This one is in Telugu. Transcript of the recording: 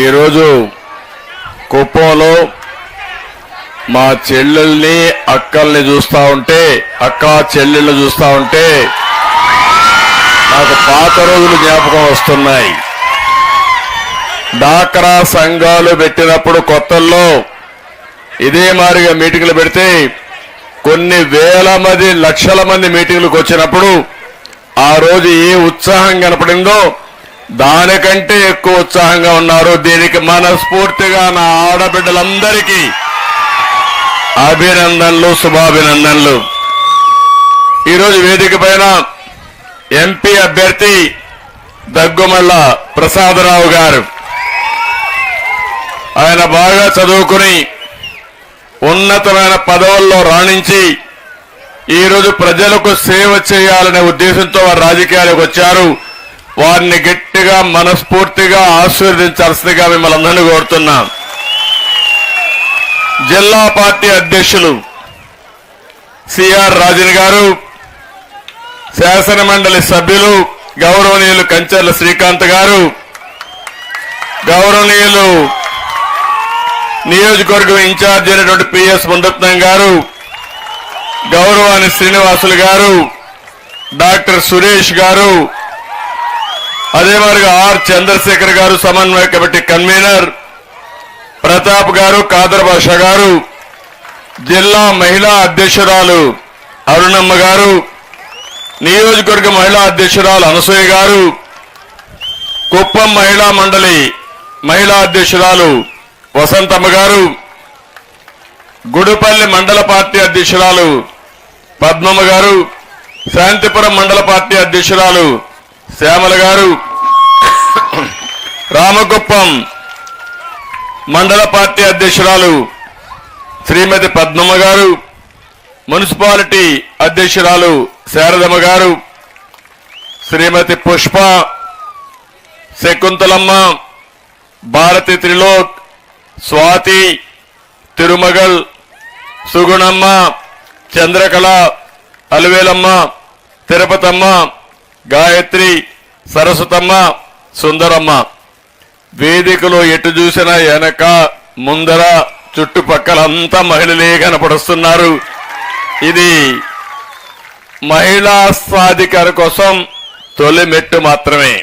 ఈరోజు కుప్పంలో మా చెల్లెల్ని అక్కల్ని చూస్తా ఉంటే అక్క చెల్లెళ్ళు చూస్తా ఉంటే నాకు పాత రోజులు జ్ఞాపకం వస్తున్నాయి. డాక్రా సంఘాలు పెట్టినప్పుడు కొత్తల్లో ఇదే మాదిరిగా మీటింగ్లు పెడితే కొన్ని వేల మంది లక్షల మంది మీటింగ్లకు వచ్చినప్పుడు ఆ రోజు ఏ ఉత్సాహం కనపడిందో దానికంటే ఎక్కువ ఉత్సాహంగా ఉన్నారు. దీనికి మనస్ఫూర్తిగా నా ఆడబిడ్డలందరికీ అభినందనలు, శుభాభినందనలు. ఈరోజు వేదిక పైన ఎంపీ అభ్యర్థి దగ్గుమల్ల ప్రసాదరావు గారు, ఆయన బాగా చదువుకుని ఉన్నతమైన పదవుల్లో రాణించి ఈరోజు ప్రజలకు సేవ చేయాలనే ఉద్దేశంతో వారు రాజకీయాలకు వచ్చారు. వారిని గట్టిగా మనస్ఫూర్తిగా ఆశీర్వదించాల్సిందిగా మిమ్మల్ని అందరినీ కోరుతున్నాం. జిల్లా పార్టీ అధ్యక్షులు సిఆర్ రాజన్ గారు, శాసన మండలి సభ్యులు గౌరవనీయులు కంచర్ల శ్రీకాంత్ గారు, గౌరవనీయులు నియోజకవర్గం ఇన్ఛార్జ్ అయినటువంటి పిఎస్ మునరత్నం గారు, గౌరవాని శ్రీనివాసులు గారు, డాక్టర్ సురేష్ గారు, అదే మాదిరిగా ఆర్ చంద్రశేఖర్ గారు సమన్వయ కమిటీ కన్వీనర్, ప్రతాప్ గారు, కాదర్ బాషా గారు, జిల్లా మహిళా అధ్యక్షురాలు అరుణమ్మ గారు, నియోజకవర్గ మహిళా అధ్యక్షురాలు అనసూయ గారు, కుప్పం మహిళా మండలి మహిళా అధ్యక్షురాలు వసంతమ్మ గారు, గుడిపల్లి మండల పార్టీ అధ్యక్షురాలు పద్మమ్మ గారు, శాంతిపురం మండల పార్టీ అధ్యక్షురాలు శ్యామల గారు, రామకుప్పం మండల పార్టీ అధ్యక్షురాలు శ్రీమతి పద్మమ్మ గారు, మున్సిపాలిటీ అధ్యక్షురాలు శారదమ్మ గారు, శ్రీమతి పుష్ప, శకుంతలమ్మ, భారతి త్రిలోక్, స్వాతి, తిరుమగల్, సుగుణమ్మ, చంద్రకళ, అలివేలమ్మ, తిరుపతమ్మ, గాయత్రి, సరస్వతమ్మ, సుందరమ్మ. వేదికలో ఎటు చూసినా వెనక ముందర చుట్టుపక్కలంతా మహిళలే కనపడుస్తున్నారు. ఇది మహిళా సాధికార కోసం తొలి మెట్టు మాత్రమే.